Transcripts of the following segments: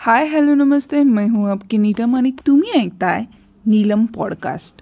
Hi hello नमस्ते, मैं हूँ आपकी नीलम आणि तुम्ही ऐकताय नीलम पॉडकास्ट।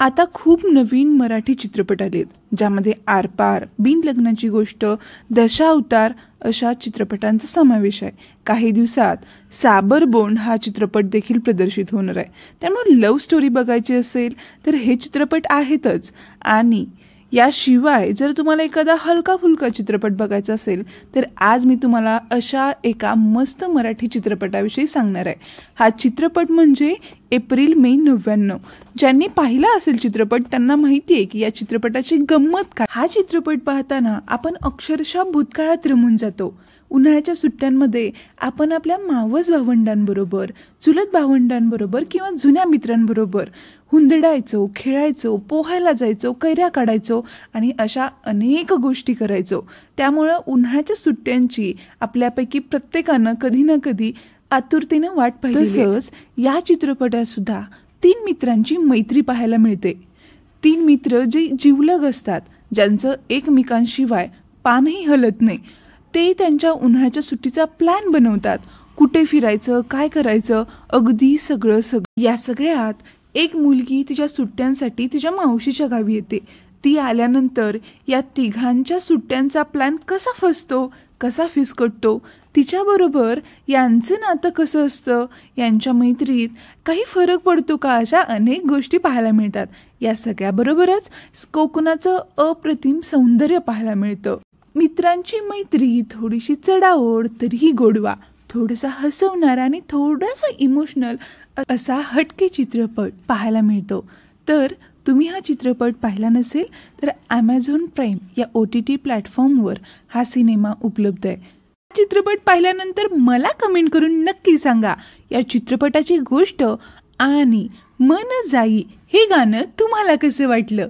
आता खूप नवीन मराठी चित्रपट आलेत ज्यामध्ये आरपार, बिन लग्नाची गोष्ट, दशावतार अशा चित्रपटांचा समावेश आहे। काही दिवसात साबरबोंड हा चित्रपट देखील प्रदर्शित होणार आहे। त्यामुळे लव्ह स्टोरी बघायची असेल तर हे चित्रपट आहेतच, आणि याशिवाय जर तुम्हाला एखादा हलका फुलका चित्रपट बघायचा असेल तर आज मी तुम्हाला अशा एका मस्त मराठी चित्रपटाविषयी सांगणार आहे। हा चित्रपट म्हणजे एप्रिल मे 99। ज्यांनी पाहिला असेल चित्रपट त्यांना माहिती आहे की या चित्रपटाची गंमत काय। हा चित्रपट पाहताना आपण अक्षरशः भूतकाळात रमून जातो। उन्हाळ्याच्या सुट्ट्यांमध्ये आपण आपल्या मावस भावंडांबरोबर, चुलत भावंडांबरोबर किंवा जुन्या मित्रांबरोबर हुंदडायचो, खेळायचो, पोहायला जायचो, कैऱ्या काढायचो आणि अशा अनेक गोष्टी करायचो। त्यामुळं उन्हाळ्याच्या सुट्ट्यांची आपल्यापैकी प्रत्येकानं कधी ना कधी आतुरतेनं वाट पाहिली। तसंच या चित्रपटात सुद्धा 3 मित्रांची मैत्री पाहायला मिळते। 3 मित्र जे जिवलग असतात, ज्यांचं एकमेकांशिवाय पानही हलत नाही। ते त्यांच्या उन्हाळ्याच्या सुट्टीचा प्लॅन बनवतात, कुठे फिरायचं, काय करायचं, अगदी सगळं। या सगळ्यात एक मुलगी तिच्या सुट्ट्यांसाठी तिच्या मावशीच्या गावी येते। ती आल्यानंतर या तिघांच्या सुट्ट्यांचा प्लॅन कसा फसतो, कसा फिसकटतो, तिच्याबरोबर यांचं नातं कसं असतं, यांच्या मैत्रीत काही फरक पडतो का, अशा अनेक गोष्टी पाहायला मिळतात। या सगळ्याबरोबरच कोकणाचं अप्रतिम सौंदर्य पाहायला मिळतं। मित्रांची मैत्री थोडीशी चढाओढ तरीही गोडवा, थोडासा हसवणारा आणि थोडासा इमोशनल असा हटके चित्रपट पाहायला मिळतो। तर तुम्ही हा चित्रपट पाहिला नसेल तर Amazon प्राईम या OTT प्लॅटफॉर्मवर हा सिनेमा उपलब्ध आहे। हा चित्रपट पाहिल्यानंतर मला कमेंट करून नक्की सांगा या चित्रपटाची गोष्ट आणि मन जाई हे गाणं तुम्हाला कसं वाटलं।